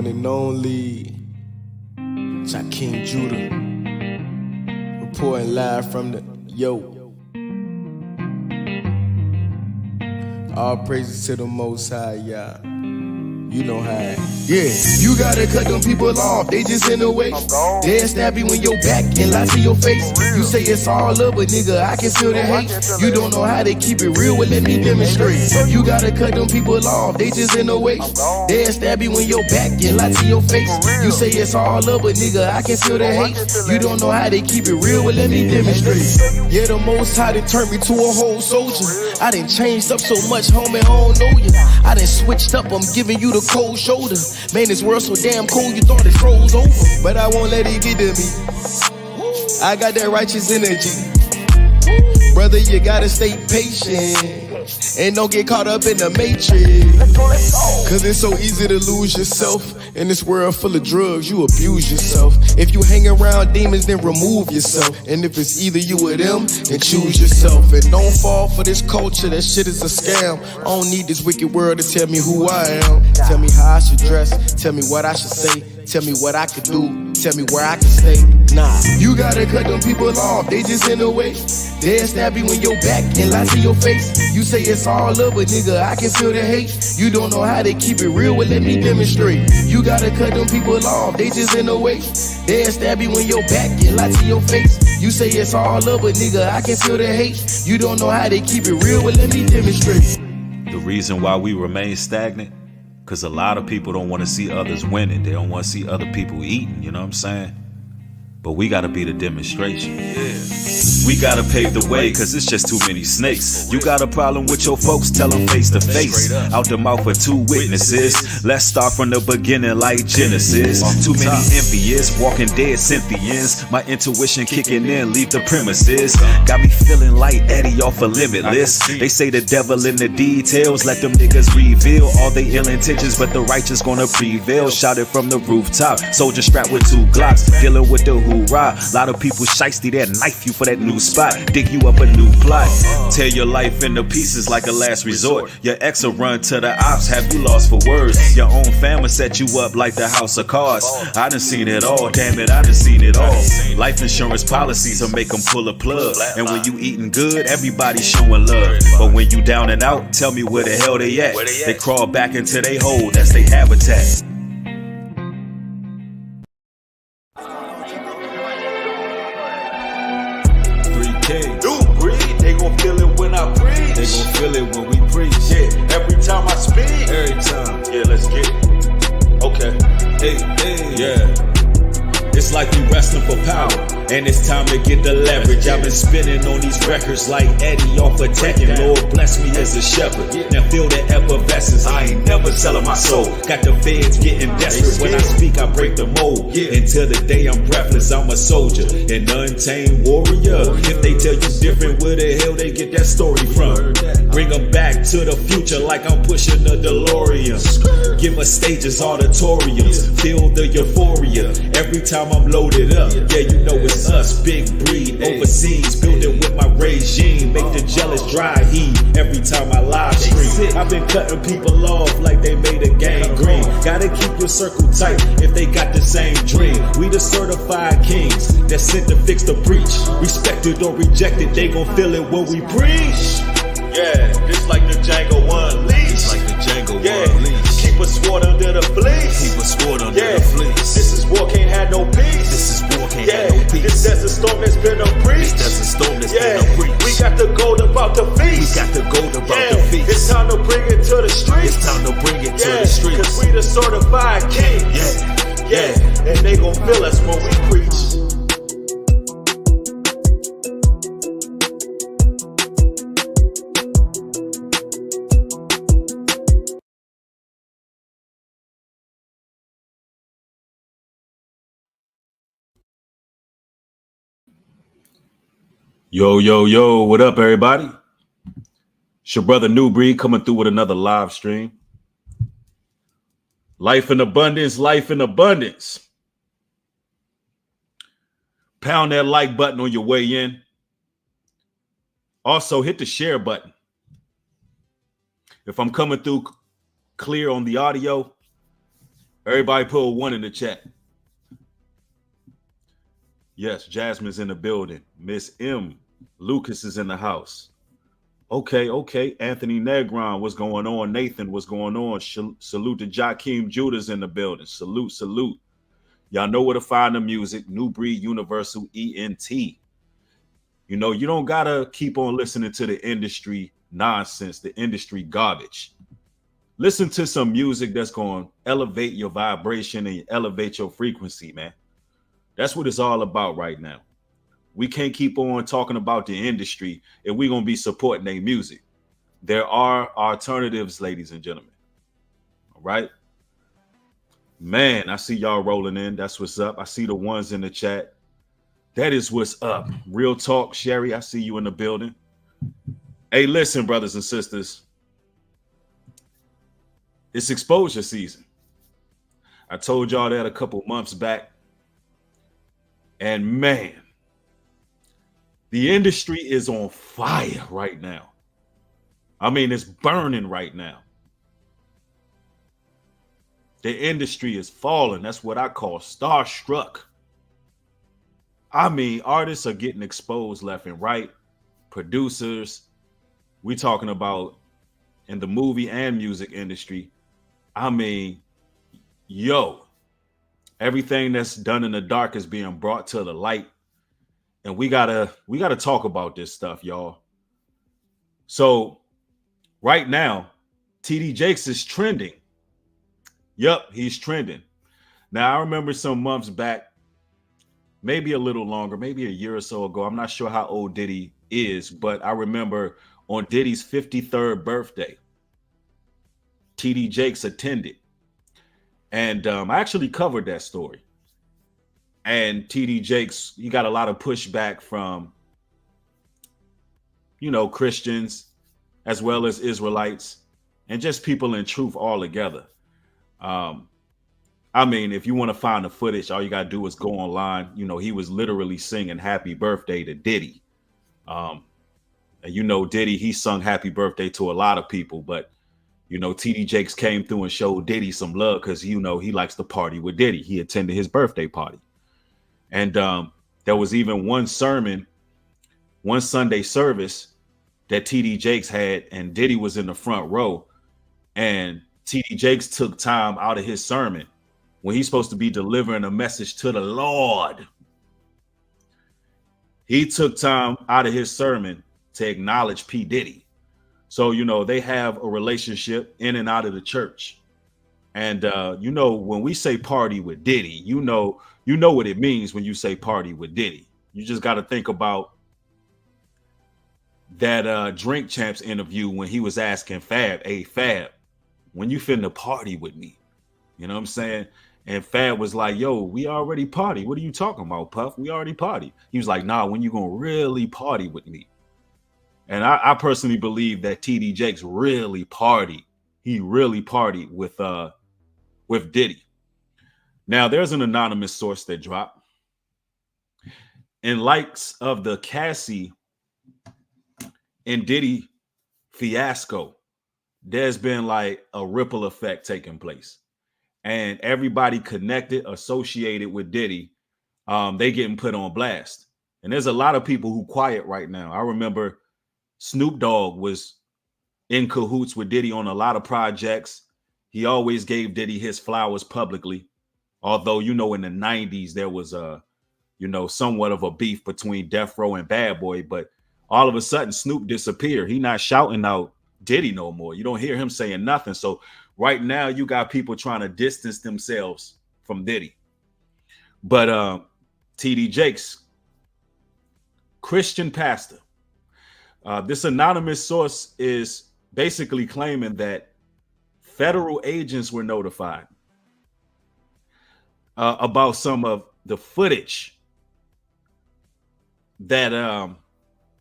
one and only Jakeem Judah, reporting live from the All praises to the Most High, y'all. You know how it is. Yeah, you gotta cut them people off, they just in the way. They'll stab you in your back and lie to your face. You say it's all love, but nigga, I can feel the hate. You don't know how they keep it real, well let me demonstrate. You gotta cut them people off, they just in the way. They'll stab you in your back and lie to your face. You say it's all love, but nigga, I can feel the hate. You don't know how they keep it real, well let me demonstrate. Yeah, the Most High done turned me to a whole soldier. I done changed up so much, homie, I don't know you. I done switched up, I'm giving you the cold shoulder. Man, this world so damn cold, you thought it froze over. But I won't let it get to me. I got that righteous energy. Brother, you gotta stay patient and don't get caught up in the matrix. Cause it's so easy to lose yourself. In this world full of drugs, you abuse yourself. If you hang around demons, then remove yourself. And if it's either you or them, then choose yourself. And don't fall for this culture, that shit is a scam. I don't need this wicked world to tell me who I am. Tell me how I should dress, tell me what I should say. Tell me what I could do, tell me where I can stay. Nah, you gotta cut them people off, they just in the way. They'll stab you in your back and lie to your face. You say it's all love, but nigga, I can feel the hate. You don't know how they keep it real, well let me demonstrate. You gotta cut them people off, they just in the way. They'll stab you in your back and lie to your face. You say it's all love, but nigga, I can feel the hate. You don't know how they keep it real, well let me demonstrate. The reason why we remain stagnant, because a lot of people don't want to see others winning. They don't want to see other people eating, you know what I'm saying? But we got to be the demonstration. Yeah. We got to pave the way, because it's just too many snakes. You got a problem with your folks, tell them face to face. Out the mouth of two witnesses. Let's start from the beginning like Genesis. Too many envious, walking dead Cynthians. My intuition kicking in, leave the premises. Got me feeling like Eddie off of Limitless. They say the devil in the details. Let them niggas reveal all they ill intentions, but the righteous gonna prevail. Shout it from the rooftop. Soldier strapped with 2 Glocks, dealing with the hoorah. Lot of people shiesty, they'll knife you for that new spot, dig you up a new plot, tear your life into pieces like a last resort. Your ex will run to the ops, have you lost for words. Your own family set you up like the house of cards. I done seen it all, damn it, I done seen it all. Life insurance policies will make them pull a plug. And when you eating good, everybody showing love. But when you down and out, tell me where the hell they at. They crawl back into their hole, that's their habitat. Feel it when I preach. They gon' feel it when we preach. Yeah, every time I speak. Every time. Yeah, let's get it. Okay. Hey, yeah. It's like we wrestling for power, and it's time to get the leverage. I've been spinning on these records like Eddie off of Tekken. Lord bless me as a shepherd. Now feel the effervescence. I ain't never selling my soul. Got the feds getting desperate. When I speak, I break the mold. Until the day I'm breathless, I'm a soldier, an untamed warrior. If they tell you different, where the hell they get that story from? Bring them back to the future like I'm pushing a DeLorean. Give us stages, auditoriums. Feel the euphoria every time I'm loaded up. Yeah, you know it's us, big breed, overseas, building with my regime. Make the jealous dry heat every time I live stream. I've been cutting people off like they made a gang green. Gotta keep your circle tight if they got the same dream. We the certified kings that sent to fix the breach. Respected or rejected, they gon' feel it when we preach. Yeah, it's like the Django Unleashed. It's like the Django Unleashed. Keep a sword under the fleece. Keep a sword under the fleece. This is war, can't have no peace. This is war, can't have no peace. This desert storm has been a breach. This desert storm has been a breach. We got the gold about the feast. We got the gold about the feast. It's time to bring it to the streets. It's time to bring it to the streets. Cause we the certified kings. Yeah. And they gon' feel us when we preach. Yo, what up, everybody? It's your brother New Breed coming through with another live stream. Life in abundance, life in abundance. Pound that like button on your way in. Also, hit the share button. If I'm coming through clear on the audio, Everybody put a 1 in the chat. Yes, Jasmine's in the building. Miss M. Lucas is in the house. Okay. Anthony Negron, what's going on? Nathan, what's going on? Salute to Jakeem Judah's in the building. Salute. Y'all know where to find the music. New Breed Universal ENT. You know, you don't got to keep on listening to the industry nonsense, the industry garbage. Listen to some music that's going to elevate your vibration and elevate your frequency, man. That's what it's all about right now. We can't keep on talking about the industry if we're going to be supporting their music. There are alternatives, ladies and gentlemen. All right. Man, I see y'all rolling in. That's what's up. I see the ones in the chat. That is what's up. Real talk, Sherry. I see you in the building. Hey, listen, brothers and sisters. It's exposure season. I told y'all that a couple months back. And man, the industry is on fire right now. I mean, it's burning right now. The industry is falling. That's what I call starstruck. I mean, artists are getting exposed left and right. Producers. We talking about in the movie and music industry. I mean, everything that's done in the dark is being brought to the light. And we gotta talk about this stuff, y'all. So right now, TD Jakes is trending. Yup, he's trending. Now, I remember some months back, maybe a little longer, maybe a year or so ago. I'm not sure how old Diddy is, but I remember on Diddy's 53rd birthday, TD Jakes attended. And I actually covered that story. And TD Jakes, he got a lot of pushback from, Christians as well as Israelites and just people in truth all together. I mean, if you want to find the footage, all you got to do is go online. He was literally singing happy birthday to Diddy. And Diddy, he sung happy birthday to a lot of people, but TD Jakes came through and showed Diddy some love because, he likes to party with Diddy. He attended his birthday party. And there was even one Sunday service that TD Jakes had, and Diddy was in the front row. And TD Jakes took time out of his sermon when he's supposed to be delivering a message to the Lord. He took time out of his sermon to acknowledge P. Diddy. So, they have a relationship in and out of the church. And, when we say party with Diddy, you know what it means when you say party with Diddy. You just got to think about that Drink Champs interview when he was asking Fab, hey, Fab, when you finna party with me? You know what I'm saying? And Fab was like, yo, we already party. What are you talking about, Puff? We already party. He was like, nah, when you gonna really party with me? And I personally believe that TD Jakes really partied. He really partied with Diddy. Now, there's an anonymous source that dropped. In likes of the Cassie and Diddy fiasco, there's been like a ripple effect taking place. And everybody connected, associated with Diddy, they getting put on blast. And there's a lot of people who quiet right now. I remember Snoop Dogg was in cahoots with Diddy on a lot of projects. He always gave Diddy his flowers publicly. Although, in the 90s, there was somewhat of a beef between Death Row and Bad Boy. But all of a sudden, Snoop disappeared. He not shouting out Diddy no more. You don't hear him saying nothing. So right now, you got people trying to distance themselves from Diddy. But TD Jakes, Christian pastor. This anonymous source is basically claiming that federal agents were notified about some of the footage that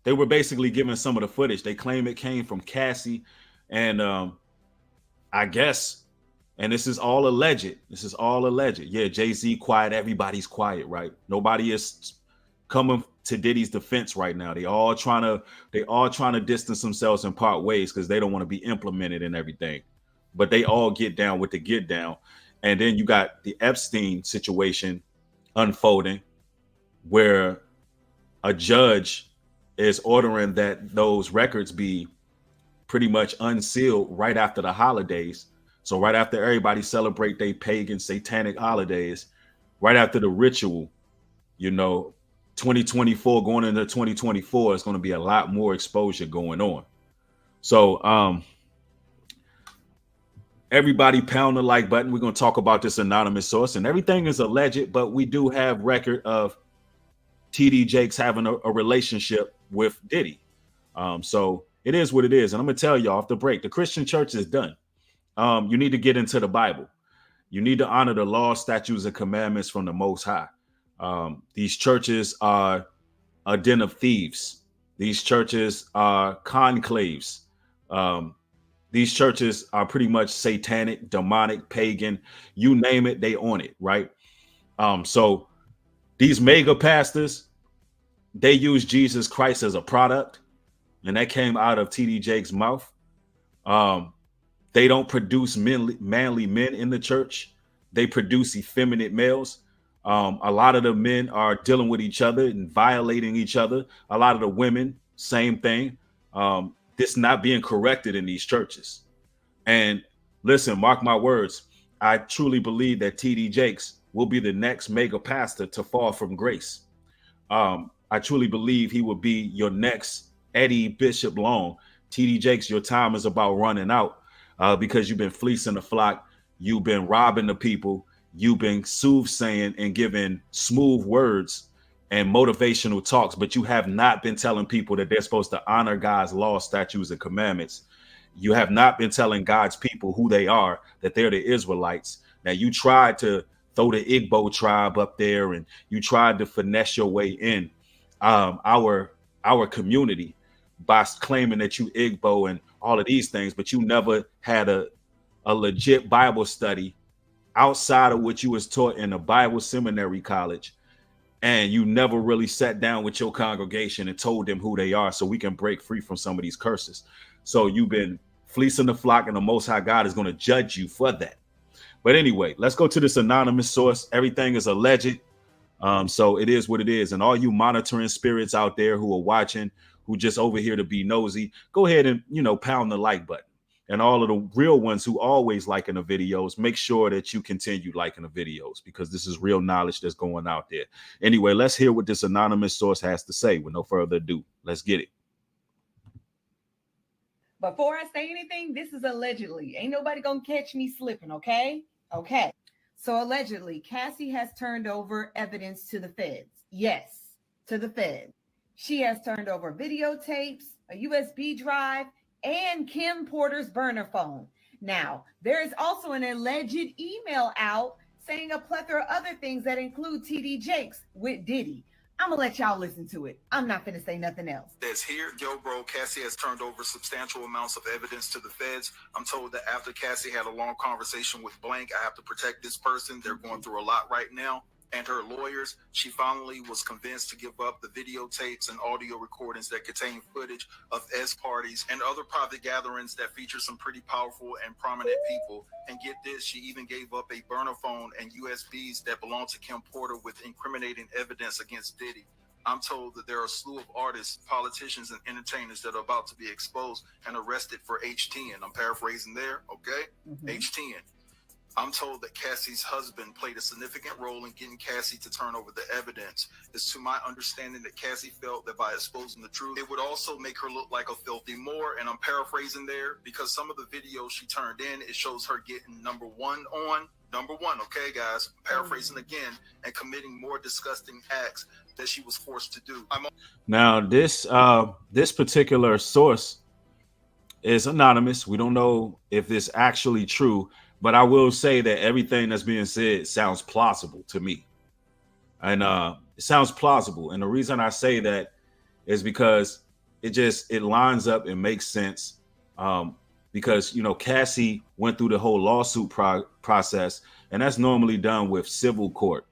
they were basically given some of the footage. They claim it came from Cassie, and I guess, and this is all alleged. Yeah, Jay-Z quiet. Everybody's quiet, right? Nobody is coming to Diddy's defense right now. They all trying to distance themselves and part ways because they don't want to be implemented and everything. But they all get down with the get down. And then you got the Epstein situation unfolding, where a judge is ordering that those records be pretty much unsealed right after the holidays. So right after everybody celebrate their pagan satanic holidays, right after the ritual, 2024 going into 2024 is going to be a lot more exposure going on. So everybody pound the like button. We're going to talk about this anonymous source, and everything is alleged, but we do have record of TD Jakes having a relationship with Diddy. So it is what it is. And I'm going to tell you off the break, the Christian church is done. You need to get into the Bible. You need to honor the law, statutes, and commandments from the Most High. These churches are a den of thieves. These churches are conclaves. These churches are pretty much satanic, demonic, pagan, you name it, they own it, right? So these mega pastors, they use Jesus Christ as a product, and that came out of TD Jakes' mouth. They don't produce manly men in the church. They produce effeminate males. A lot of the men are dealing with each other and violating each other. A lot of the women, same thing. This not being corrected in these churches. And listen, mark my words, I truly believe that TD Jakes will be the next mega pastor to fall from grace. I truly believe he will be your next Eddie Bishop Long. TD Jakes, your time is about running out because you've been fleecing the flock. You've been robbing the people. You've been soothsaying and giving smooth words and motivational talks, but you have not been telling people that they're supposed to honor God's law, statutes, and commandments. You have not been telling God's people who they are, that they're the Israelites. Now, you tried to throw the Igbo tribe up there, and you tried to finesse your way in our community by claiming that you Igbo and all of these things, but you never had a legit Bible study outside of what you was taught in a Bible seminary college. And you never really sat down with your congregation and told them who they are so we can break free from some of these curses. So you've been fleecing the flock, and the Most High God is going to judge you for that. But anyway, let's go to this anonymous source. Everything is alleged. So it is what it is. And all you monitoring spirits out there who are watching, who just over here to be nosy, go ahead and, pound the like button. And all of the real ones who always liking the videos, make sure that you continue liking the videos, because this is real knowledge that's going out there. Anyway, let's hear what this anonymous source has to say. With no further ado, let's get it. Before I say anything, this is allegedly. Ain't nobody gonna catch me slipping, okay? Okay. So allegedly, Cassie has turned over evidence to the feds. Yes, to the feds. She has turned over videotapes, a USB drive, and Kim Porter's burner phone. Now, there is also an alleged email out saying a plethora of other things that include TD Jakes with Diddy. I'm gonna let y'all listen to it. I'm not gonna say nothing else. Says here, yo, bro, Cassie has turned over substantial amounts of evidence to the feds. I'm told that after Cassie had a long conversation with Blank, I have to protect this person. They're going through a lot right now. And her lawyers, she finally was convinced to give up the videotapes and audio recordings that contain footage of S parties and other private gatherings that feature some pretty powerful and prominent people. And get this, she even gave up a burner phone and USBs that belong to Kim Porter with incriminating evidence against Diddy. I'm told that there are a slew of artists, politicians, and entertainers that are about to be exposed and arrested for H10. I'm paraphrasing there, okay? H10. I'm told that Cassie's husband played a significant role in getting Cassie to turn over the evidence. It's to my understanding that Cassie felt that by exposing the truth, it would also make her look like a filthy Moor. And I'm paraphrasing there because some of the videos she turned in, it shows her getting number one, okay, guys? Paraphrasing again, and committing more disgusting acts that she was forced to do. Now, this particular source is anonymous. We don't know if it's actually true, but I will say that everything that's being said sounds plausible to me. And it sounds plausible. And the reason I say that is because it lines up and makes sense. Because, Cassie went through the whole lawsuit process, and that's normally done with civil court.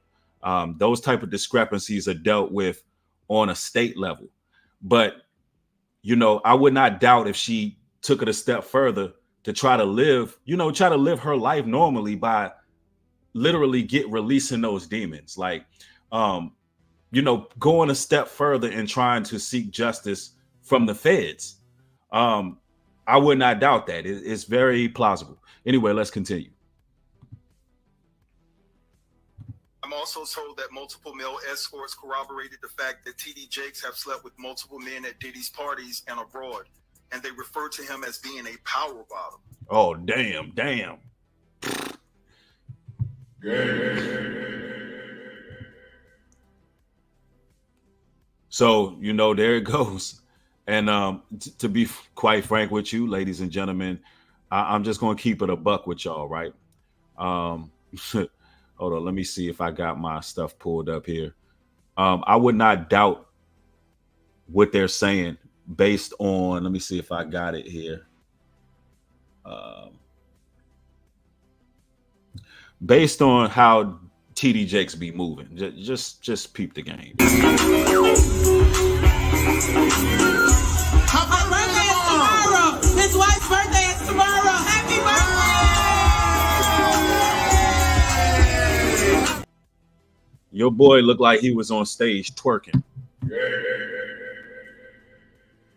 Those type of discrepancies are dealt with on a state level. But, I would not doubt if she took it a step further to try to live her life normally by literally get releasing those demons. Like, going a step further and trying to seek justice from the feds. I would not doubt that. It's very plausible. Anyway, let's continue. I'm also told that multiple male escorts corroborated the fact that TD Jakes have slept with multiple men at Diddy's parties and abroad, and they refer to him as being a power bottom. Oh, damn. So, there it goes. And to be quite frank with you, ladies and gentlemen, I'm just going to keep it a buck with y'all, right? Hold on, let me see if I got my stuff pulled up here. I would not doubt what they're saying based on, let me see if I got it here. Based on how TD Jakes be moving. Just peep the game. My birthday is tomorrow. His wife's birthday is tomorrow. Happy birthday! Your boy looked like he was on stage twerking.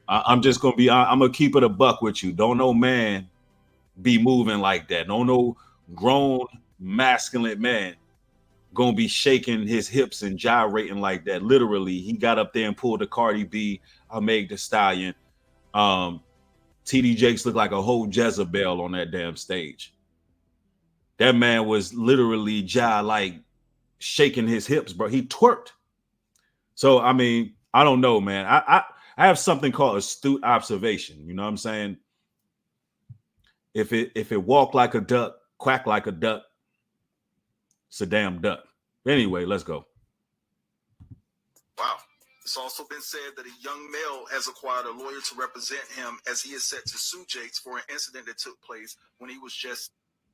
I'm just gonna be. I'm gonna keep it a buck with you. Don't no man be moving like that. Don't no grown masculine man gonna be shaking his hips and gyrating like that. Literally, he got up there and pulled a Cardi B, a Meg Thee Stallion. TD Jakes looked like a whole Jezebel on that damn stage. That man was literally like shaking his hips, bro. He twerked. So I mean, I don't know, man. I have something called astute observation. You know what I'm saying? If it walk like a duck, quack like a duck, it's a damn duck. Anyway, let's go. Wow. It's also been said that a young male has acquired a lawyer to represent him as he is set to sue Jakes for an incident that took place when he was just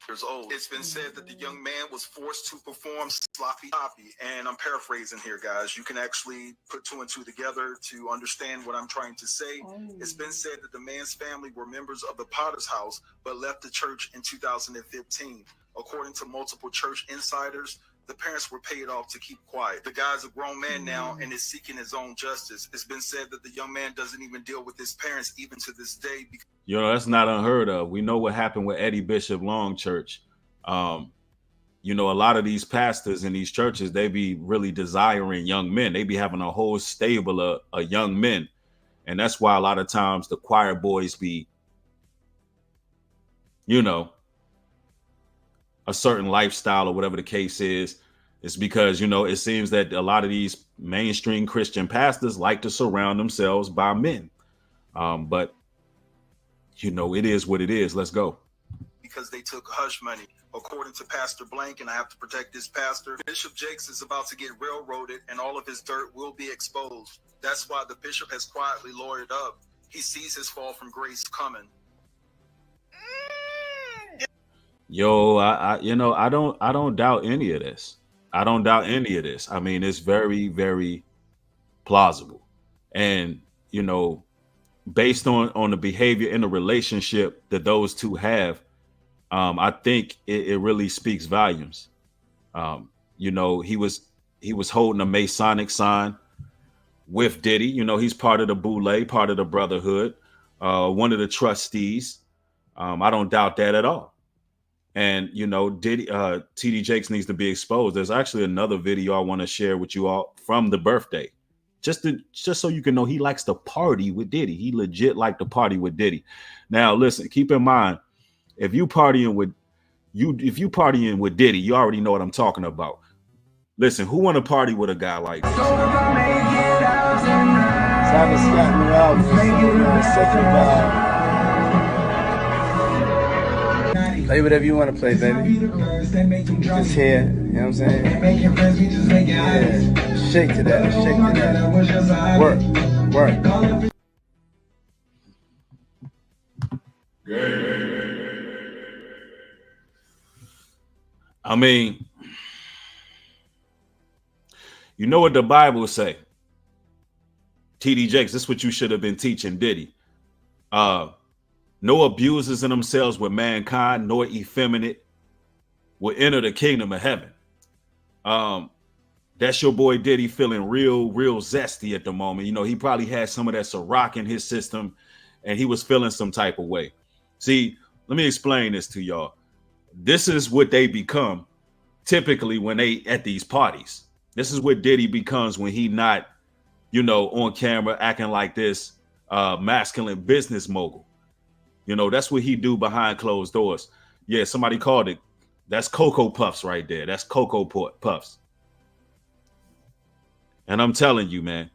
years old. It's been said that the young man was forced to perform sloppy toppy, and I'm paraphrasing here, guys. You can actually put two and two together to understand what I'm trying to say. It's been said that the man's family were members of the Potter's House, but left the church in 2015. According to multiple church insiders, the parents were paid off to keep quiet. The guy's a grown man now and is seeking his own justice. It's been said that the young man doesn't even deal with his parents even to this day. That's not unheard of. We know what happened with Eddie Bishop Long Church. A lot of these pastors in these churches, they be really desiring young men. They be having a whole stable of young men. And that's why a lot of times the choir boys be, a certain lifestyle or whatever the case is. It's because, it seems that a lot of these mainstream Christian pastors like to surround themselves by men. But it is what it is. Let's go. Because they took hush money. According to Pastor Blank, and I have to protect this pastor, Bishop Jakes is about to get railroaded and all of his dirt will be exposed. That's why the bishop has quietly lawyered up. He sees his fall from grace coming. Yo, I don't doubt any of this. I don't doubt any of this. I mean, it's very, very plausible. And, based on the behavior in the relationship that those two have, I think it really speaks volumes. He was holding a Masonic sign with Diddy. He's part of the Boule, part of the Brotherhood, one of the trustees. I don't doubt that at all. And, Diddy, TD Jakes needs to be exposed. There's actually another video I want to share with you all from the birthday. Just so you can know he likes to party with Diddy. He legit like to party with Diddy. Now, listen, keep in mind, if you partying with Diddy, you already know what I'm talking about. Listen, who want to party with a guy like this? Play whatever you want to play, baby. Just here, you know what I'm saying? Yeah. Shake to that, shake to that. Work. I mean, you know what the Bible say? TD Jakes, this is what you should have been teaching Diddy. No abusers in themselves with mankind, nor effeminate will enter the kingdom of heaven. That's your boy Diddy feeling real zesty at the moment. You know, he probably had some of that Ciroc in his system and he was feeling some type of way. See, let me explain this to y'all. This is what they become typically when they at these parties. This is what Diddy becomes when he not, you know, on camera acting like this masculine business mogul. You know, that's what he do behind closed doors. Yeah, somebody called it. That's Cocoa Puffs right there. That's Cocoa Puffs. And I'm telling you, man,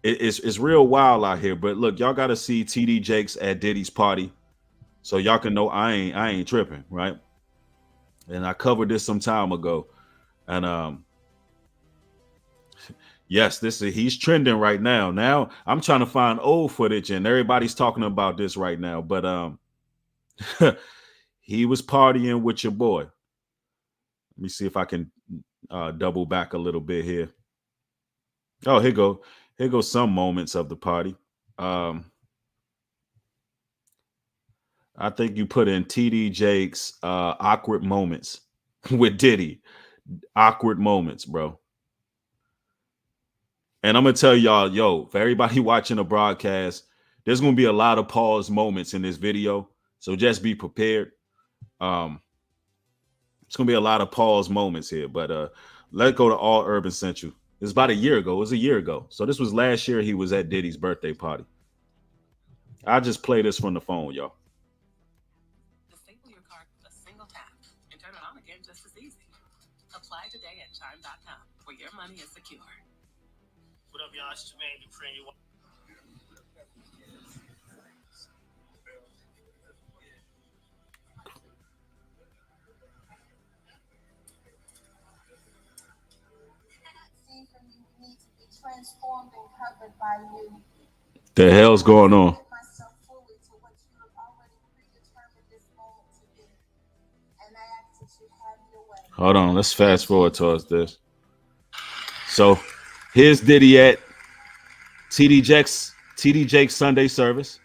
it's real wild out here. But look, y'all got to see TD Jakes at Diddy's party, so y'all can know I ain't tripping, right? And I covered this some time ago, and yes, he's trending right now. Now I'm trying to find old footage, and everybody's talking about this right now. But he was partying with your boy. Let me see if I can double back a little bit here. Oh, here go some moments of the party. I think you put in TD Jakes awkward moments with Diddy. Awkward moments, bro. And I'm gonna tell y'all, yo, for everybody watching the broadcast, there's gonna be a lot of pause moments in this video. So just be prepared. It's gonna be a lot of pause moments here, but let's go to All Urban Central. It's about a year ago. It was a year ago. So this was last year. He was at Diddy's birthday party. I just play this from the phone, y'all. Disable your card with a single tap and turn it on again just as easy. Apply today at Chime.com, where your money is secure. What up, y'all? It's Jermaine Dupri. Transformed and covered by you. The hell's going on? Myself fully to what you have already predetermined this moment to be. And I ask that you have your way. Hold on, let's fast forward towards this. So here's Diddy at TD Jakes Sunday service.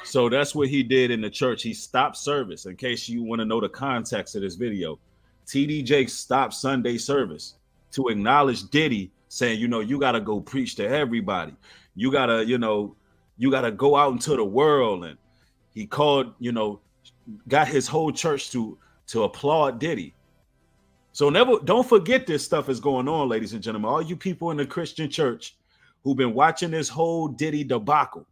So that's what he did in the church. He stopped service. In case you want to know the context of this video, TD Jakes stopped Sunday service to acknowledge Diddy, saying, you know, you got to go preach to everybody. You got to, you know, you got to go out into the world. And he called, you know, got his whole church to applaud Diddy. So don't forget this stuff is going on, ladies and gentlemen. All you people in the Christian church who've been watching this whole Diddy debacle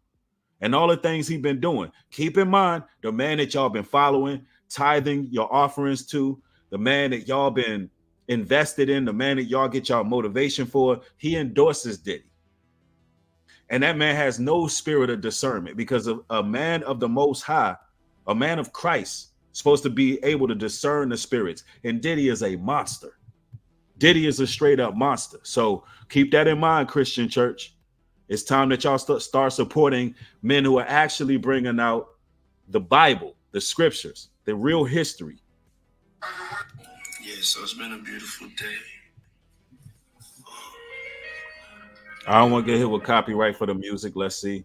and all the things he's been doing. Keep in mind, the man that y'all been following, tithing your offerings to, the man that y'all been invested in, the man that y'all get y'all motivation for, he endorses Diddy. And that man has no spirit of discernment, because of a man of the Most High, a man of Christ, supposed to be able to discern the spirits. And Diddy is a monster. Diddy is a straight up monster. So keep that in mind, Christian church. It's time that y'all start supporting men who are actually bringing out the Bible, the scriptures, the real history. Yeah, so it's been a beautiful day. I don't want to get hit with copyright for the music. Let's see.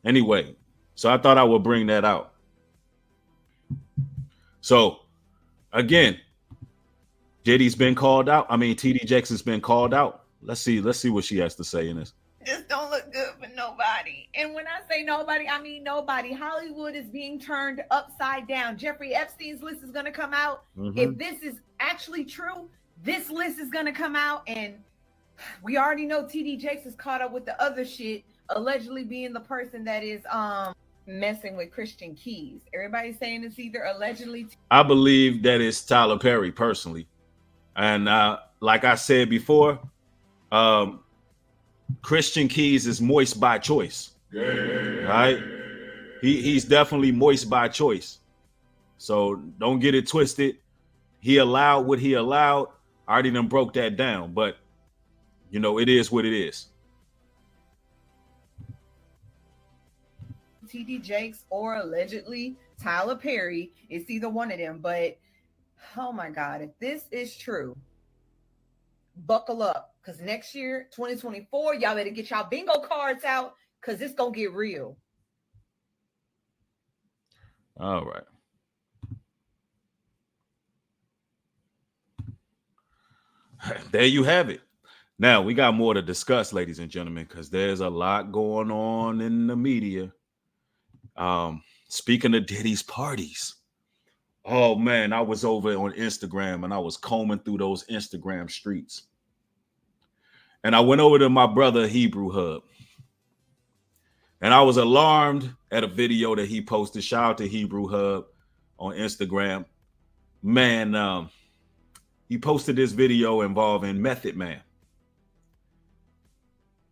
Anyway, so I thought I would bring that out. So, again, Diddy's been called out. I mean, TD Jakes has been called out. Let's see what she has to say in this. Just don't look good for nobody. And when I say nobody, I mean nobody. Hollywood is being turned upside down. Jeffrey Epstein's list is going to come out. Mm-hmm. If this is actually true, this list is going to come out. And we already know TD Jakes is caught up with the other shit, allegedly being the person that is messing with Christian Keys. Everybody's saying it's either allegedly. I believe that it's Tyler Perry personally. And like I said before, Christian Keys is moist by choice. Right? He's definitely moist by choice. So don't get it twisted. He allowed what he allowed. I already done broke that down, but you know, it is what it is. TD Jakes or allegedly Tyler Perry. It's either one of them, but Oh my God. If this is true, buckle up. Because next year, 2024, y'all better get y'all bingo cards out because it's going to get real. All right. There you have it. Now we got more to discuss, ladies and gentlemen, because there's a lot going on in the media. Speaking of Diddy's parties, oh man, I was over on Instagram and I was combing through those Instagram streets, and I went over to my brother Hebrew Hub, and I was alarmed at a video that he posted. Shout out to Hebrew Hub on Instagram. Man, he posted this video involving Method Man.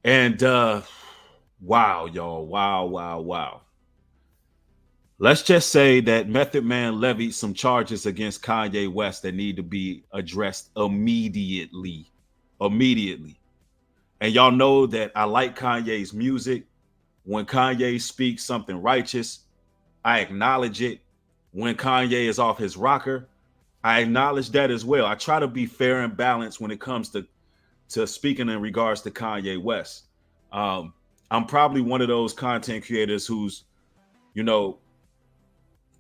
And wow, y'all, wow. Let's just say that Method Man levied some charges against Kanye West that need to be addressed immediately. And y'all know that I like Kanye's music. When Kanye speaks something righteous, I acknowledge it. When Kanye is off his rocker, I acknowledge that as well. I try to be fair and balanced when it comes to speaking in regards to Kanye West. I'm probably one of those content creators who's,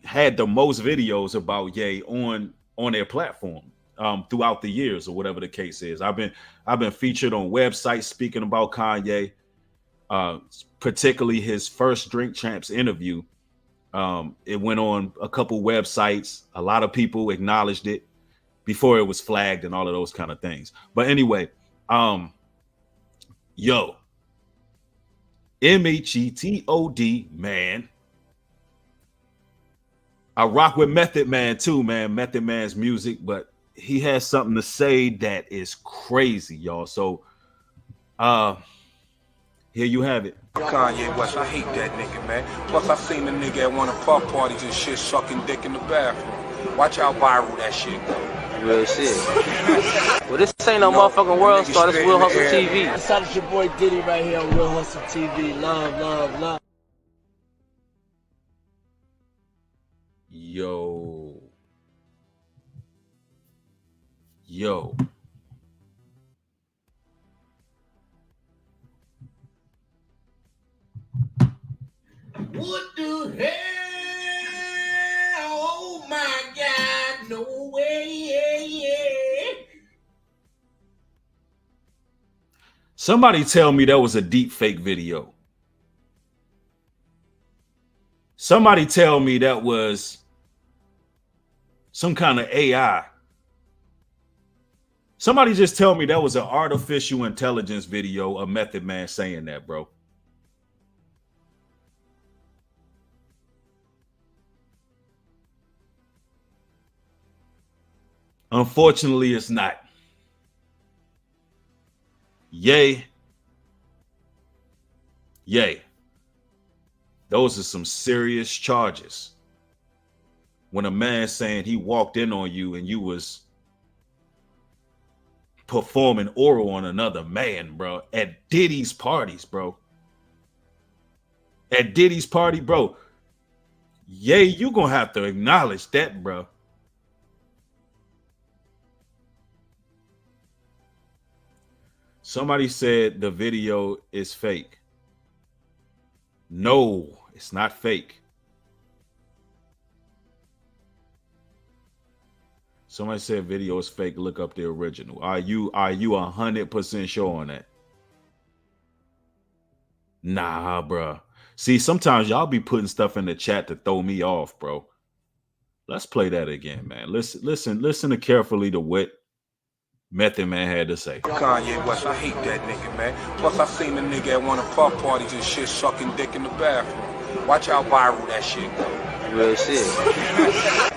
had the most videos about Ye on their platform throughout the years, or whatever the case is. I've been featured on websites speaking about Kanye, particularly his first Drink Champs interview. It went on a couple websites. A lot of people acknowledged it before it was flagged and all of those kind of things. But anyway, METHOD, man. I rock with Method Man too, man. Method Man's music, but he has something to say that is crazy, y'all. So here you have it. Kanye West, I hate that nigga, man. Plus, I seen the nigga at one of puff parties and shit sucking dick in the bathroom. Watch how viral that shit go. Real shit. Well, this ain't no motherfucking world star. This Will Hustle TV. That's your boy Diddy right here on Will Hustle TV. Love. Yo. What the hell? Oh my God, no way. Somebody tell me that was a deep fake video. Somebody tell me that was some kind of AI. Somebody just tell me that was an artificial intelligence video of Method Man saying that, bro. Unfortunately, it's not. Yay. Those are some serious charges. When a man saying he walked in on you and you was performing oral on another man, bro, at Diddy's parties, bro. At Diddy's party, bro. Yay, you gonna have to acknowledge that, bro. Somebody said the video is fake. No, it's not fake. Somebody said video is fake. Look up the original. Are you 100% sure on that? Nah, bro. See, sometimes y'all be putting stuff in the chat to throw me off, bro. Let's play that again, man. Listen carefully to what Method Man had to say. Kanye West, I hate that nigga, man. Plus, I seen the nigga at one of puff parties and shit sucking dick in the bathroom. Watch how viral that shit go. Real shit.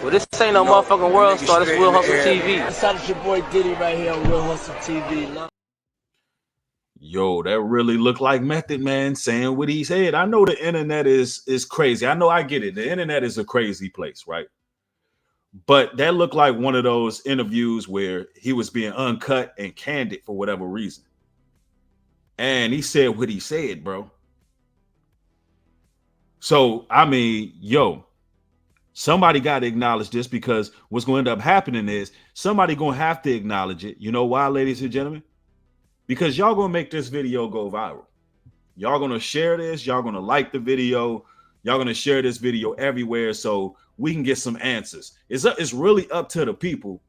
Well, this ain't no motherfucking world star. This Will Hustle TV. That's your boy Diddy right here on Will Hustle TV. Yo, that really looked like Method Man saying what he said. I know the internet is crazy. I know, I get it. The internet is a crazy place, right? But that looked like one of those interviews where he was being uncut and candid for whatever reason. And he said what he said, bro. So, I mean, yo, Somebody got to acknowledge this, because what's going to end up happening is somebody going to have to acknowledge it. You know why, ladies and gentlemen? Because y'all going to make this video go viral. Y'all going to share this. Y'all going to like the video. Y'all going to share this video everywhere so we can get some answers. It's really up to the people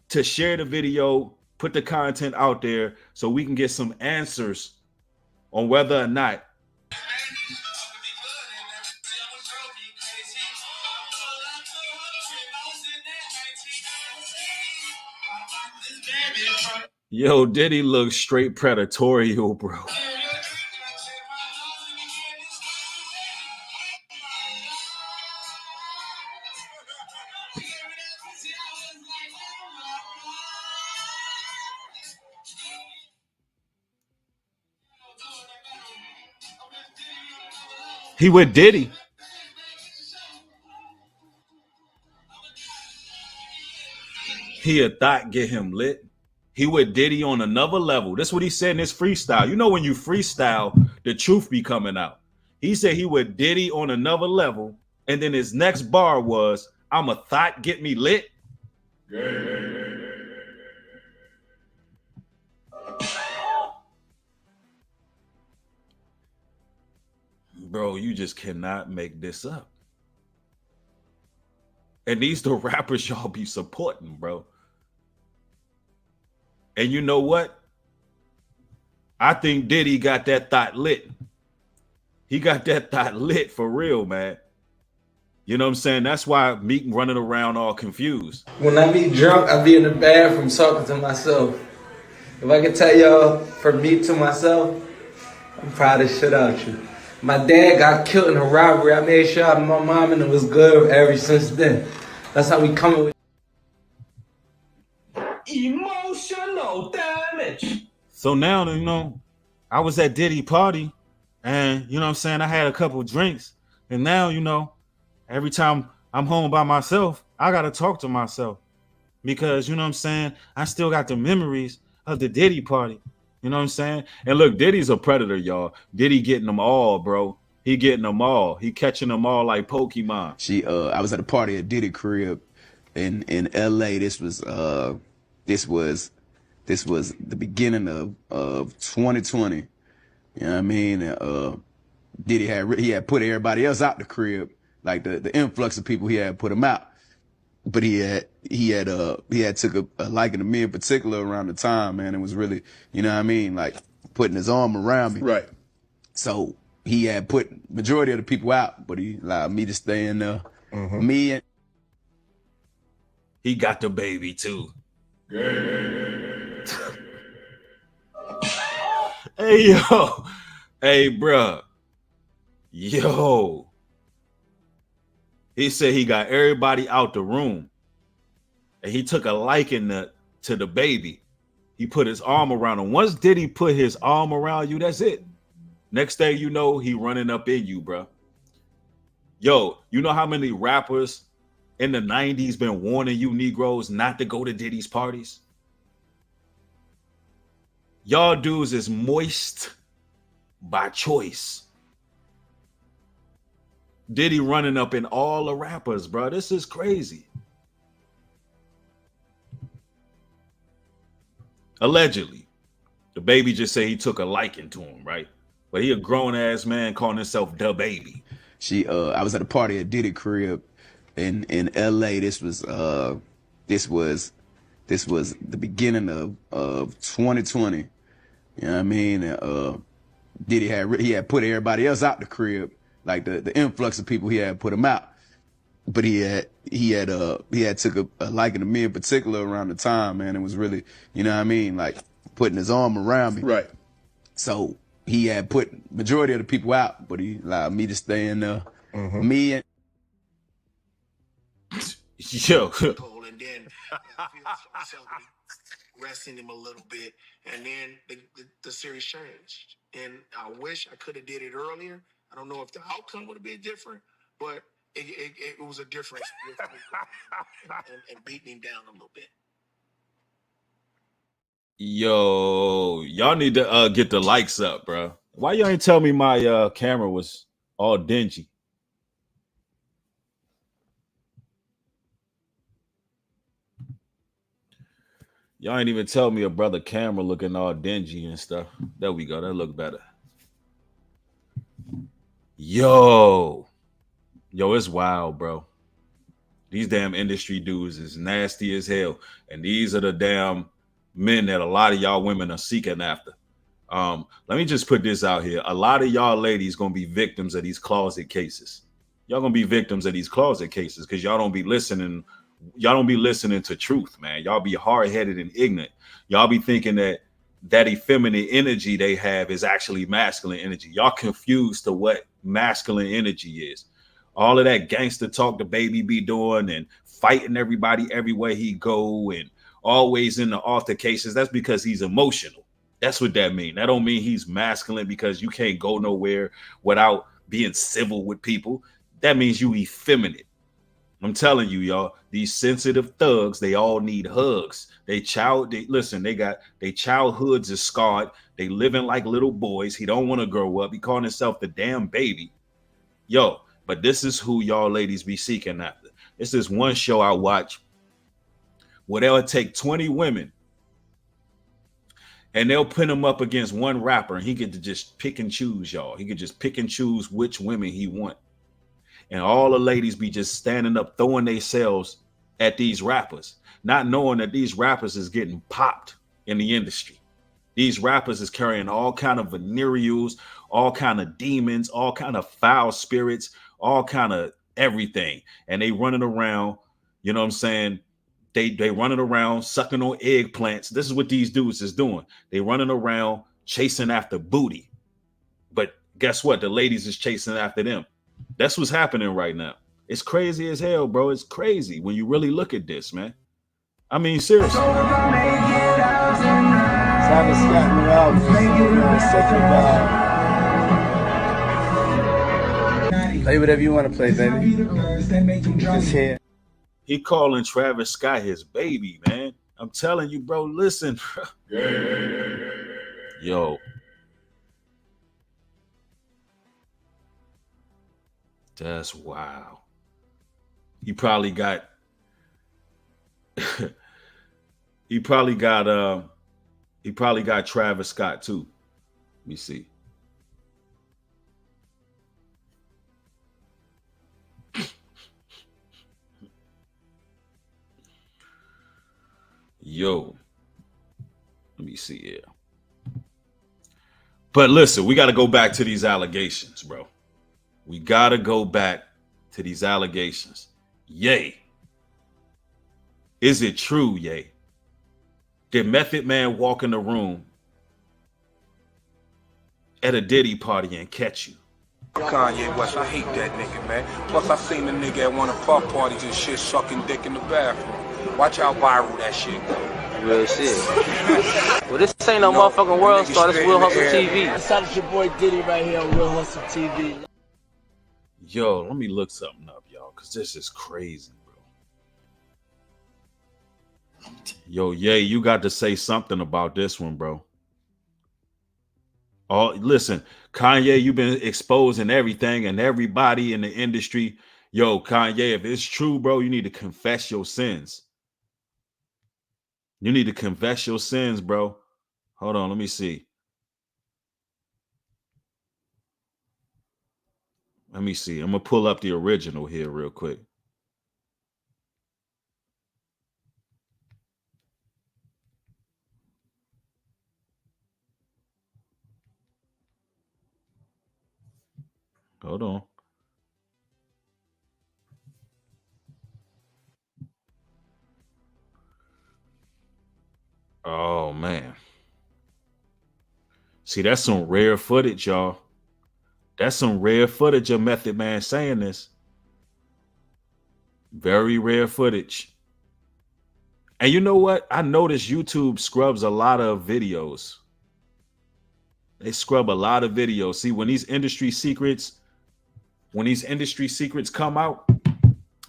to share the video, put the content out there so we can get some answers on whether or not Yo, Diddy looks straight predatorial, bro. He with Diddy. He a thought get him lit. He with Diddy on another level. That's what he said in his freestyle. You know, when you freestyle, the truth be coming out. He said he with Diddy on another level. And then his next bar was, I'm a thought get me lit. Bro, you just cannot make this up. And these the rappers y'all be supporting, bro. And you know what? I think Diddy got that thought lit. He got that thought lit for real, man. You know what I'm saying? That's why Meek running around all confused. When I be drunk, I be in the bathroom talking to myself. If I could tell y'all from me to myself, I'm proud of shit out you. My dad got killed in a robbery. I made sure my mom and it was good ever since then. That's how we coming with emotional damage. So now, you know, I was at Diddy party and, you know what I'm saying, I had a couple drinks. And now, you know, every time I'm home by myself, I got to talk to myself. Because, you know what I'm saying, I still got the memories of the Diddy party. You know what I'm saying? And look, Diddy's a predator, y'all. Diddy getting them all, bro. He getting them all. He catching them all like Pokemon. I was at a party at Diddy crib in LA. This was the beginning of 2020. You know what I mean? Diddy had put everybody else out the crib, like the influx of people he had put them out. But he had took a liking to me in particular around the time, man. It was really, you know what I mean, like putting his arm around me. Right. So he had put majority of the people out, but he allowed me to stay in there. Mm-hmm. Me and he got the baby too. Hey yo, hey bruh, yo. He said he got everybody out the room, and he took a liking to the baby. He put his arm around him. Once Diddy put his arm around you, that's it. Next thing you know, he running up in you, bro. Yo, you know how many rappers in the 90s been warning you Negroes not to go to Diddy's parties? Y'all dudes is moist by choice. Diddy running up in all the rappers, bro. This is crazy. Allegedly. The baby just say he took a liking to him, right? But he a grown-ass man calling himself the baby. I was at a party at Diddy crib in LA. This was the beginning of 2020. You know what I mean? Diddy had put everybody else out the crib, like the influx of people he had put him out. But he had took a liking to me in particular around the time, man. It was really, you know what I mean, like putting his arm around me. Right. So he had put majority of the people out, but he allowed me to stay in there. Mm-hmm. Me and yo. And then resting him a little bit, and then the series changed. And I wish I could have did it earlier. I don't know if the outcome would have been different, but it was a difference and beating him down a little bit. Yo, y'all need to get the likes up, bro. Why y'all ain't tell me my camera was all dingy? Y'all ain't even tell me a brother camera looking all dingy and stuff. There we go. That look better. Yo, it's wild, bro. These damn industry dudes is nasty as hell. And these are the damn men that a lot of y'all women are seeking after. Let me just put this out here. A lot of y'all ladies gonna be victims of these closet cases. Y'all gonna be victims of these closet cases because y'all don't be listening. Y'all don't be listening to truth, man. Y'all be hard-headed and ignorant. Y'all be thinking that effeminate energy they have is actually masculine energy. Y'all confused to what masculine energy is. All of that gangster talk the baby be doing and fighting everybody everywhere he go and always in the altercations. That's because he's emotional. That's what that means. That don't mean he's masculine because you can't go nowhere without being civil with people. That means you effeminate. I'm telling you, y'all, these sensitive thugs, they all need hugs. They got their childhoods is scarred. They living like little boys. He don't want to grow up. He calling himself the damn baby. Yo, but this is who y'all ladies be seeking after. This is one show I watch where they'll take 20 women and they'll pin them up against one rapper and he get to just pick and choose, y'all. He could just pick and choose which women he want. And all the ladies be just standing up, throwing themselves at these rappers, not knowing that these rappers is getting popped in the industry. These rappers is carrying all kind of venereals, all kind of demons, all kind of foul spirits, all kind of everything. And they running around, you know what I'm saying? They running around sucking on eggplants. This is what these dudes is doing. They running around chasing after booty. But guess what? The ladies is chasing after them. That's what's happening right now. It's crazy as hell, bro. It's crazy when you really look at this, man. I mean, seriously. Travis Scott, new album. Play whatever you want to play, baby. Just here. He calling Travis Scott his baby, man. I'm telling you, bro. Listen, bro. Yo. That's wow. He probably got Travis Scott too. Let me see. Yo. Let me see here. But listen, we got to go back to these allegations, bro. We got to go back to these allegations. Yay. Is it true, Yay? Did Method Man walk in the room at a Diddy party and catch you? Kanye West, I hate that nigga, man. Plus, I seen the nigga at one of puff parties and shit sucking dick in the bathroom. Watch how viral that shit go. Real shit. Well, this ain't no motherfucking world star. This Real Hustle TV. Shout out your boy Diddy right here on Real Hustle TV. Yo, let me look something up, y'all, because this is crazy, bro. Yo, Ye, you got to say something about this one, bro. Oh, listen, Kanye, you've been exposing everything and everybody in the industry. Yo, Kanye, if it's true, bro, you need to confess your sins. You need to confess your sins, bro. Hold on, let me see. Let me see. I'm going to pull up the original here real quick. Hold on. Oh, man. See, that's some rare footage, y'all. That's some rare footage of Method Man saying this. Very rare footage. And you know what? I noticed YouTube scrubs a lot of videos. They scrub a lot of videos. See, when these industry secrets come out,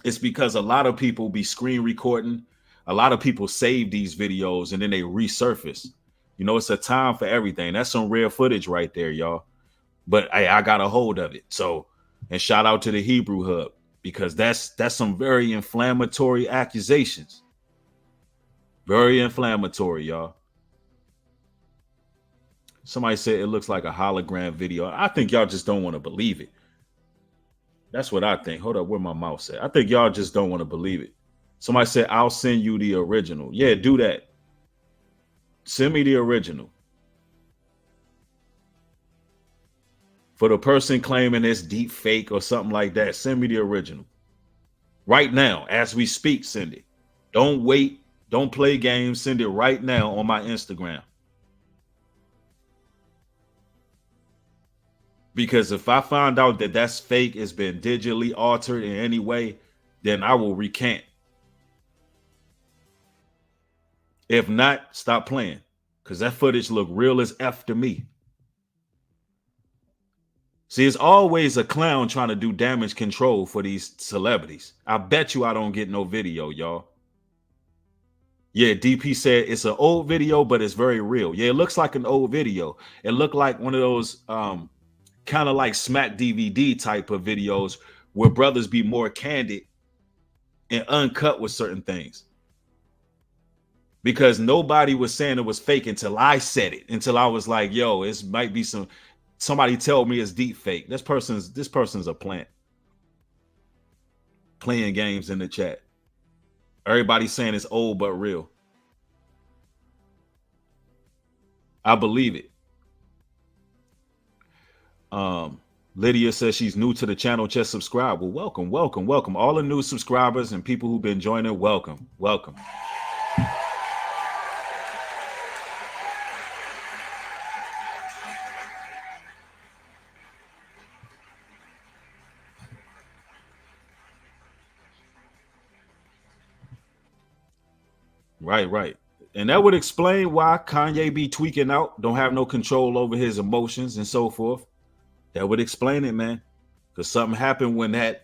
it's because a lot of people be screen recording. A lot of people save these videos and then they resurface. You know, it's a time for everything. That's some rare footage right there, y'all. But I got a hold of it. So, and shout out to the Hebrew Hub, because that's some very inflammatory accusations. Very inflammatory, y'all. Somebody said it looks like a hologram video. I think y'all just don't want to believe it. That's what I think. Hold up, where my mouse at? I think y'all just don't want to believe it. Somebody said, I'll send you the original. Yeah, do that. Send me the original. For the person claiming it's deep fake or something like that, send me the original. Right now, as we speak, send it. Don't wait. Don't play games. Send it right now on my Instagram. Because if I find out that that's fake, it's been digitally altered in any way, then I will recant. If not, stop playing. Because that footage look real as F to me. See, it's always a clown trying to do damage control for these celebrities. I bet you I don't get no video, y'all. Yeah, DP said it's an old video, but it's very real. Yeah, it looks like an old video. It looked like one of those kind of like smack DVD type of videos where brothers be more candid and uncut with certain things. Because nobody was saying it was fake until I said it, until I was like, yo, it might be somebody told me it's deep fake. This person's a plant. Playing games in the chat. Everybody's saying it's old but real. I believe it. Lydia says she's new to the channel. Just subscribe. Well, welcome, welcome, welcome. All the new subscribers and people who've been joining, welcome, welcome. Right. And that would explain why Kanye be tweaking out, don't have no control over his emotions and so forth. That would explain it, man. Because something happened when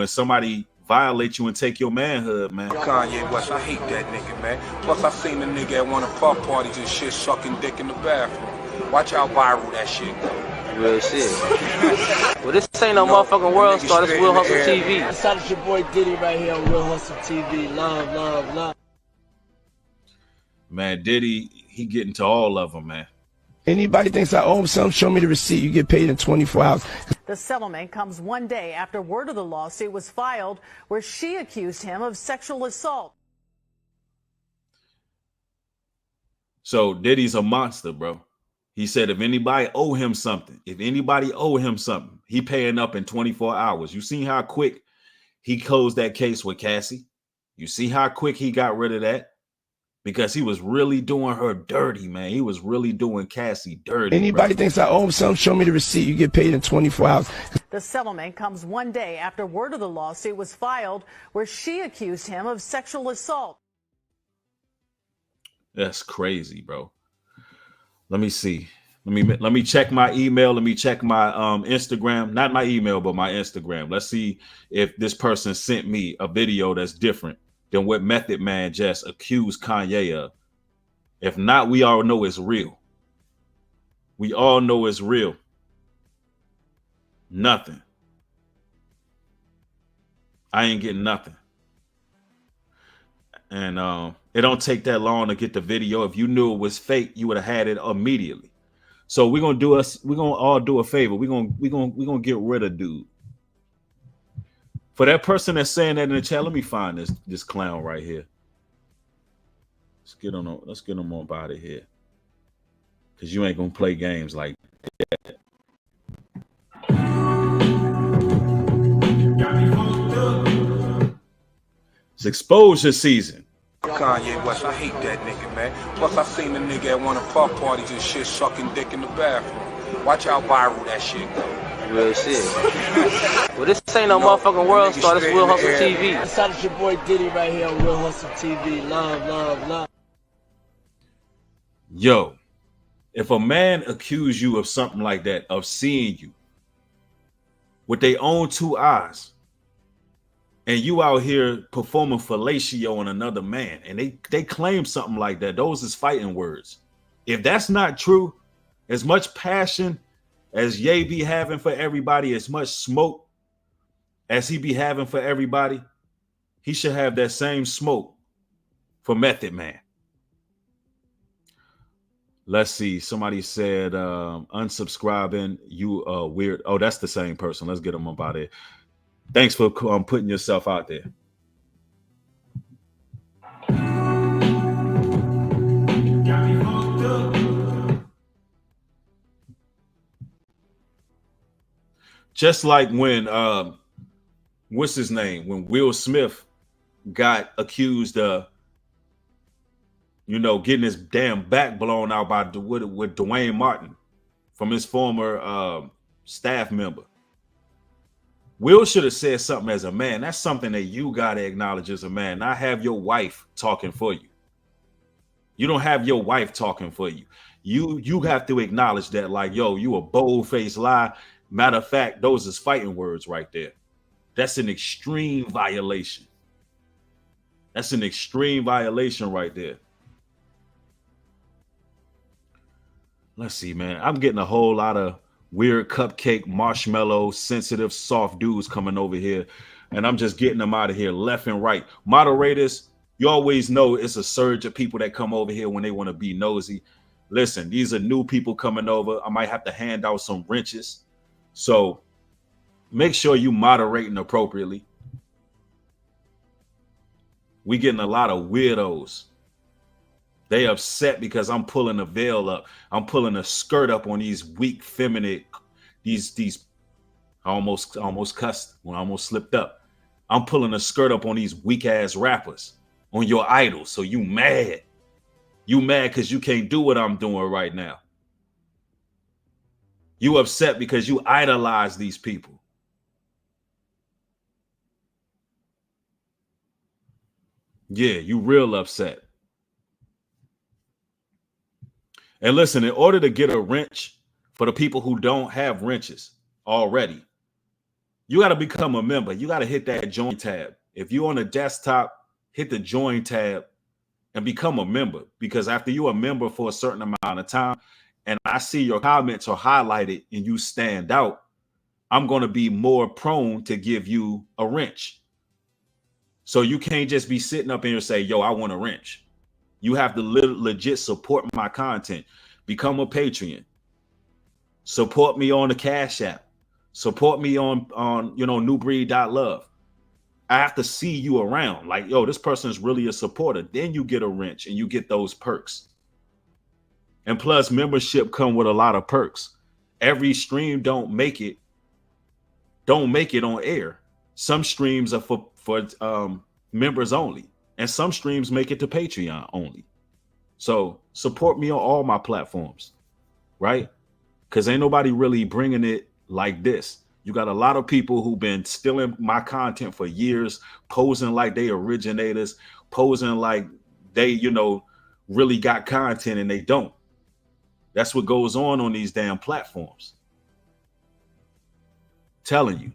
somebody violate you and take your manhood, man. Kanye West, I hate that nigga, man. Plus, I seen the nigga at one of the puff parties and shit sucking dick in the bathroom. Watch how viral that shit go. Real shit. Well, this ain't no motherfucking world star. This Will Hustle TV. Shout out your boy Diddy right here on Will Hustle TV. Love. Man, Diddy, he getting to all of them, man. Anybody thinks I owe him something, show me the receipt. You get paid in 24 hours. The settlement comes one day after word of the lawsuit was filed where she accused him of sexual assault. So Diddy's a monster, bro. He said if anybody owe him something, he paying up in 24 hours. You see how quick he closed that case with Cassie? You see how quick he got rid of that? Because he was really doing her dirty, man. He was really doing Cassie dirty. Anybody thinks I owe him something, show me the receipt. You get paid in 24 hours. The settlement comes one day after word of the lawsuit was filed where she accused him of sexual assault. That's crazy, bro. Let me see. Let me check my email. Let me check my Instagram. Not my email, but my Instagram. Let's see if this person sent me a video that's different than what Method Man just accused Kanye of. If not, we all know it's real. We all know it's real. Nothing. I ain't getting nothing. And it don't take that long to get the video. If you knew it was fake, you would have had it immediately. So we're gonna all do a favor. We're gonna get rid of dude. For that person that's saying that in the chat, let me find this clown right here. Let's get him up out of here. Cause you ain't gonna play games like that. It's exposure season. Kanye West, I hate that nigga, man. Plus, I seen the nigga at one of the puff parties and shit sucking dick in the bathroom. Watch how viral that shit go. Real shit. Well, this ain't no motherfucking world star. This Will Hustle TV. Shout out your boy Diddy right here on Will Hustle TV. Love. Yo, if a man accuse you of something like that, of seeing you with their own two eyes, and you out here performing fellatio on another man, and they claim something like that, those is fighting words. If that's not true, as much passion as Ye be having for everybody, as much smoke as he be having for everybody, he should have that same smoke for Method Man. Let's see. Somebody said unsubscribing. You weird. Oh, that's the same person. Let's get them up out of here. Thanks for putting yourself out there. Just like when what's his name? When Will Smith got accused of, getting his damn back blown out by with Dwayne Martin from his former staff member. Will should have said something as a man. That's something that you got to acknowledge as a man. Not have your wife talking for you. You don't have your wife talking for you. You have to acknowledge that, like, yo, you a bold-faced lie. Matter of fact, those is fighting words right there. That's an extreme violation. That's an extreme violation right there. Let's see, man. I'm getting a whole lot of weird cupcake, marshmallow, sensitive, soft dudes coming over here, and I'm just getting them out of here left and right. Moderators, you always know it's a surge of people that come over here when they want to be nosy. Listen, these are new people coming over. I might have to hand out some wrenches. So make sure you moderating appropriately. We getting a lot of weirdos. They upset because I'm pulling a veil up. I'm pulling a skirt up on these weak, feminine, these. I almost cussed when I almost slipped up. I'm pulling a skirt up on these weak ass rappers, on your idols. So you mad? You mad because you can't do what I'm doing right now. You upset because you idolize these people. Yeah, you real upset. And listen, in order to get a wrench, for the people who don't have wrenches already, you got to become a member. You got to hit that join tab. If you're on a desktop, hit the join tab and become a member. Because after you're a member for a certain amount of time, and I see your comments are highlighted and you stand out, I'm going to be more prone to give you a wrench. So you can't just be sitting up here and say, yo, I want a wrench. You have to legit support my content. Become a Patreon. Support me on the Cash App. Support me on newbreed.love. I have to see you around. Like, yo, this person is really a supporter. Then you get a wrench and you get those perks. And plus, membership come with a lot of perks. Every stream don't make it on air. Some streams are for members only. And some streams make it to Patreon only. So support me on all my platforms, right? Because ain't nobody really bringing it like this. You got a lot of people who've been stealing my content for years, posing like they originators, posing like they, really got content and they don't. That's what goes on these damn platforms. Telling you.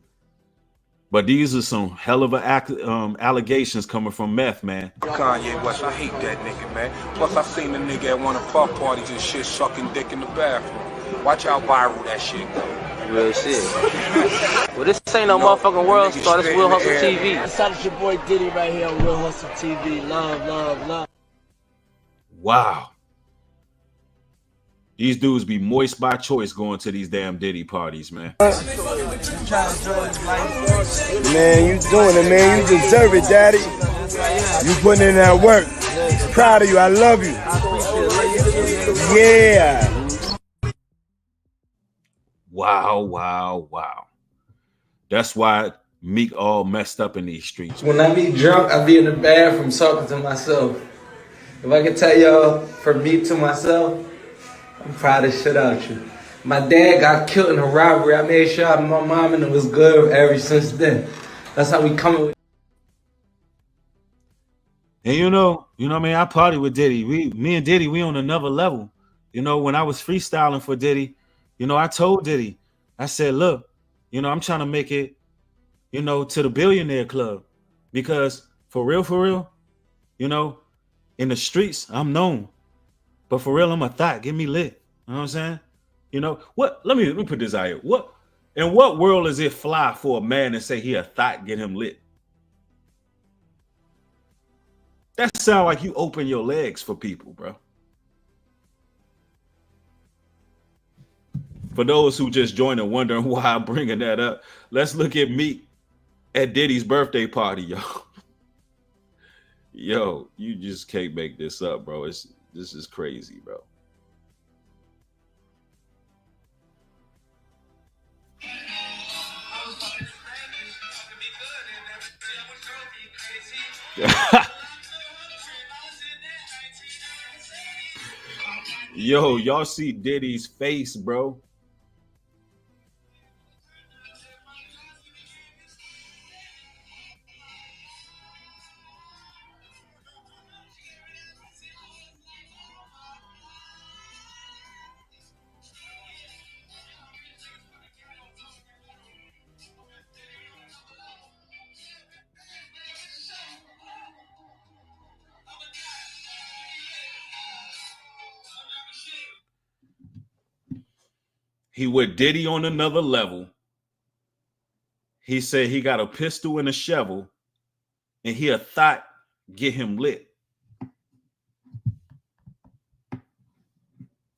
But these are some hell of allegations coming from Meth, man. Kanye West, I hate that nigga, man. Plus, I seen the nigga at one of the puff parties and shit sucking dick in the bathroom. Watch how viral that shit go. Real shit. Well, this ain't no motherfucking world star. This Real Hustle TV. That's how your boy Diddy right here on Real Hustle TV. Love, love, love. Wow. These dudes be moist by choice going to these damn Diddy parties, man. Man, you doing it, man. You deserve it, Daddy. You putting in that work. Proud of you. I love you. Yeah. Wow. That's why Meek all messed up in these streets. When I be drunk, I be in the bathroom talking to myself. If I can tell y'all, from me to myself, I'm proud of shit out you. My dad got killed in a robbery. I made sure my mom and it was good ever since then. That's how we coming with. And you know what I mean? I party with Diddy. Me and Diddy, we on another level. When I was freestyling for Diddy, I told Diddy, I said, look, I'm trying to make it, to the billionaire club. Because for real, in the streets, I'm known. But for real, I'm a thot. Get me lit. You know what I'm saying? What? Let me put this out here. In what world is it fly for a man to say he a thot, get him lit? That sound like you open your legs for people, bro. For those who just joined and wondering why I'm bringing that up, let's look at Meek at Diddy's birthday party, yo. Yo, you just can't make this up, bro. This is crazy, bro. Yo, y'all see Diddy's face, bro? He with Diddy on another level. He said he got a pistol and a shovel, and he a thought get him lit.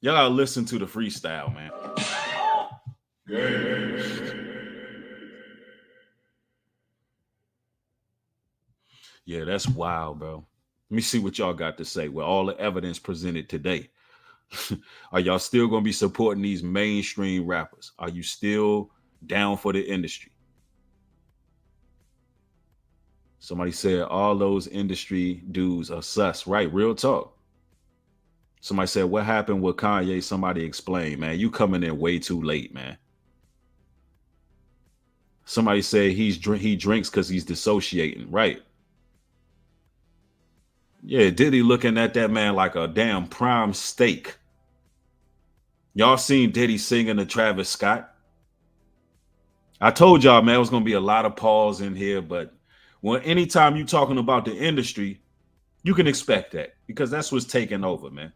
Y'all gotta listen to the freestyle, man. Yeah, that's wild, bro. Let me see what y'all got to say with all the evidence presented today. Are y'all still gonna be supporting these mainstream rappers? Are you still down for the industry? Somebody said all those industry dudes are sus, right? Real talk. Somebody said, what happened with Kanye? Somebody explain, man. You coming in way too late, man. Somebody said he drinks because he's dissociating, right? Yeah, Diddy looking at that man like a damn prime steak. Y'all seen Diddy singing to Travis Scott? I told y'all, man, it was going to be a lot of pause in here, but when anytime you talking about the industry, you can expect that because that's what's taking over, man.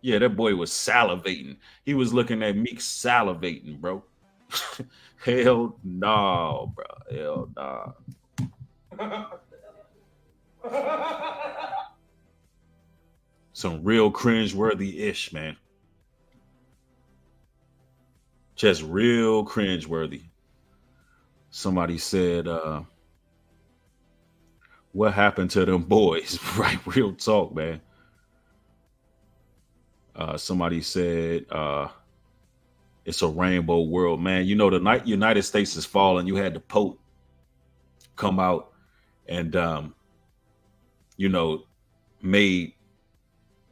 Yeah, that boy was salivating. He was looking at Meek salivating, bro. Hell no, bro. Hell nah. Some real cringe-worthy-ish, man. Just real cringe-worthy. Somebody said, what happened to them boys? Right, real talk, man. Somebody said, it's a rainbow world, man. You know, the night United States is falling, you had the Pope come out and, you know, made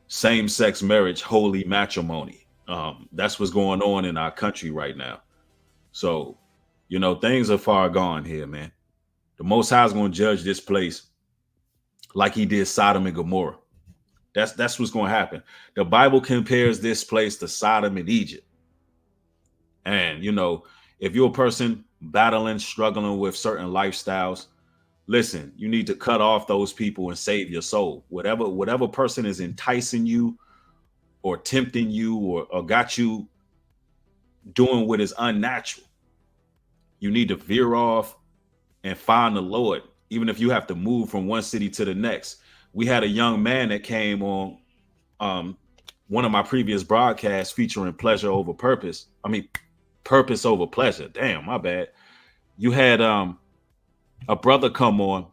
same-sex marriage holy matrimony. That's what's going on in our country right now. So, you know, things are far gone here, man. The Most High is going to judge this place like he did Sodom and Gomorrah. That's what's going to happen. The Bible compares this place to Sodom and Egypt. And, you know, if you're a person battling, struggling with certain lifestyles, listen, you need to cut off those people and save your soul. Whatever person is enticing you or tempting you or got you doing what is unnatural, you need to veer off and find the Lord, even if you have to move from one city to the next. We had a young man that came on one of my previous broadcasts featuring pleasure over purpose. I mean, purpose over pleasure. Damn, my bad. You had a brother come on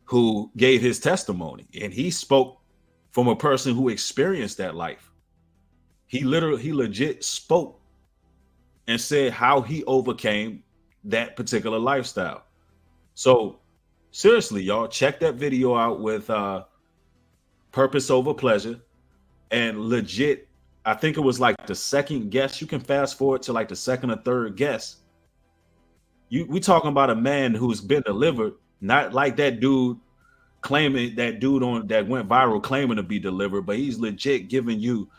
who gave his testimony, and he spoke from a person who experienced that life. He legit spoke and said how he overcame that particular lifestyle. So seriously, y'all, check that video out with purpose over pleasure. And legit, I think it was like the second guest. You can fast forward to like the second or third guest. We talking about a man who's been delivered, not like that dude claiming, that dude on that went viral claiming to be delivered, but he's legit giving you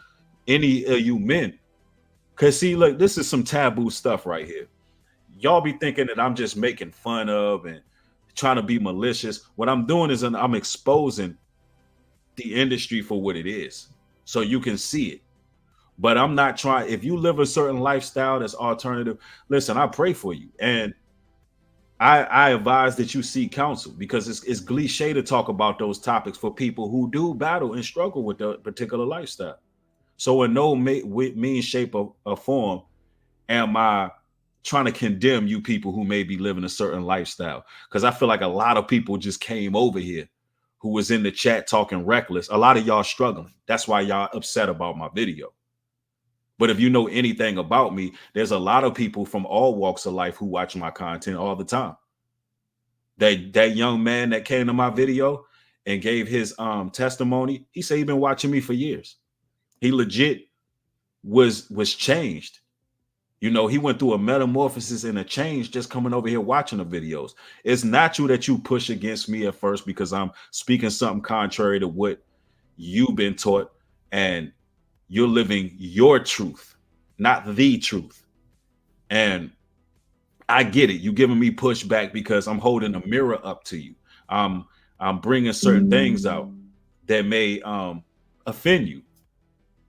any of you men. Cause see, look, this is some taboo stuff right here. Y'all be thinking that I'm just making fun of and trying to be malicious. What I'm doing is I'm exposing the industry for what it is, so you can see it. But I'm not trying. If you live a certain lifestyle that's alternative, listen, I pray for you. And I advise that you seek counsel, because it's cliche to talk about those topics for people who do battle and struggle with the particular lifestyle. So in no mean, shape, or form am I trying to condemn you people who may be living a certain lifestyle, because I feel like a lot of people just came over here who was in the chat talking reckless. A lot of y'all struggling. That's why y'all upset about my video. But if you know anything about me, there's a lot of people from all walks of life who watch my content all the time. That young man that came to my video and gave his testimony, he said he's been watching me for years. He legit was changed. You know, he went through a metamorphosis and a change just coming over here watching the videos. It's natural that you push against me at first because I'm speaking something contrary to what you've been taught, and you're living your truth, not the truth. And I get it. You giving me pushback because I'm holding a mirror up to you. I'm bringing certain things out that may offend you,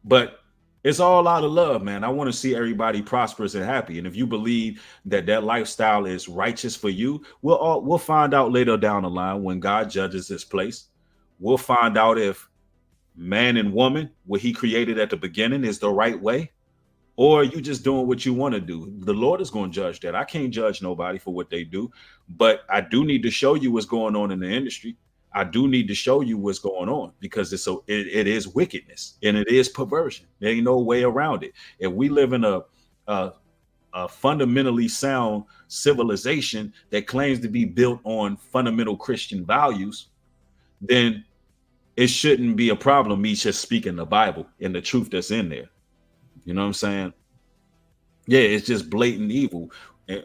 but it's all out of love, man. I want to see everybody prosperous and happy. And if you believe that that lifestyle is righteous for you, we'll find out later down the line when God judges this place. We'll find out if man and woman, what he created at the beginning, is the right way, or you just doing what you want to do. The Lord is going to judge that. I can't judge nobody for what they do, but I do need to show you what's going on in the industry. I do need to show you what's going on, because it is wickedness and it is perversion. There ain't no way around it. If we live in a fundamentally sound civilization that claims to be built on fundamental Christian values, then it shouldn't be a problem me just speaking the Bible and the truth that's in there. You know what I'm saying? Yeah, it's just blatant evil,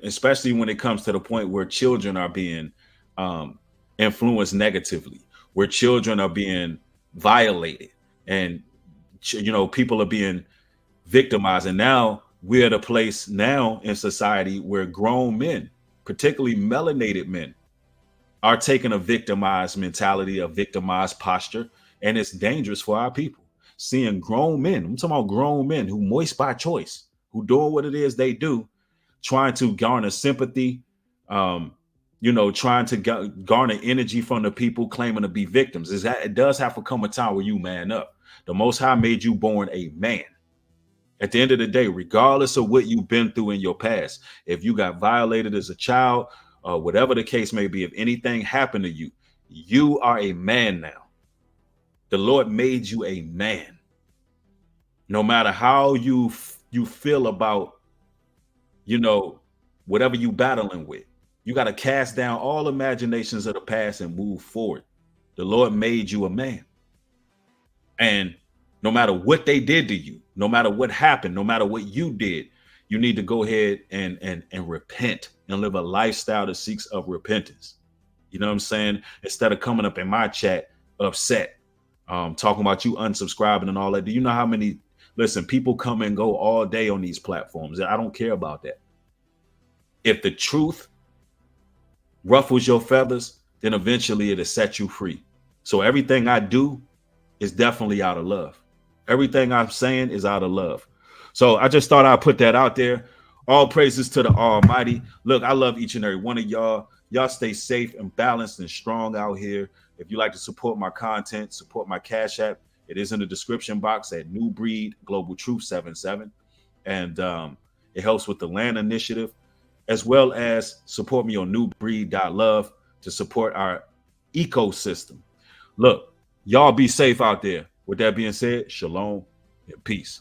especially when it comes to the point where children are being influenced negatively, where children are being violated, and people are being victimized. And now we're at a place now in society where grown men, particularly melanated men, are taking a victimized mentality, a victimized posture, and it's dangerous for our people. Seeing grown men, I'm talking about grown men who moist by choice, who doing what it is they do, trying to garner sympathy, trying to garner energy from the people claiming to be victims. It does have to come a time where you man up. The Most High made you born a man. At the end of the day, regardless of what you've been through in your past, if you got violated as a child, whatever the case may be, if anything happened to you, you are a man now. The Lord made you a man. No matter how you feel about, whatever you battling with, you got to cast down all imaginations of the past and move forward. The Lord made you a man. And no matter what they did to you, no matter what happened, no matter what you did, you need to go ahead and repent and live a lifestyle that seeks of repentance. You know what I'm saying? Instead of coming up in my chat upset, talking about you unsubscribing and all that. Do you know how many, people come and go all day on these platforms? I don't care about that. If the truth ruffles your feathers, then eventually it'll set you free. So everything I do is definitely out of love. Everything I'm saying is out of love. So I just thought I'd put that out there. All praises to the Almighty. Look, I love each and every one of y'all. Y'all stay safe and balanced and strong out here. If you like to support my content, support my Cash App, it is in the description box at New Breed Global Truth 77. And it helps with the land initiative, as well as support me on newbreed.love to support our ecosystem. Look, y'all be safe out there. With that being said, shalom and peace.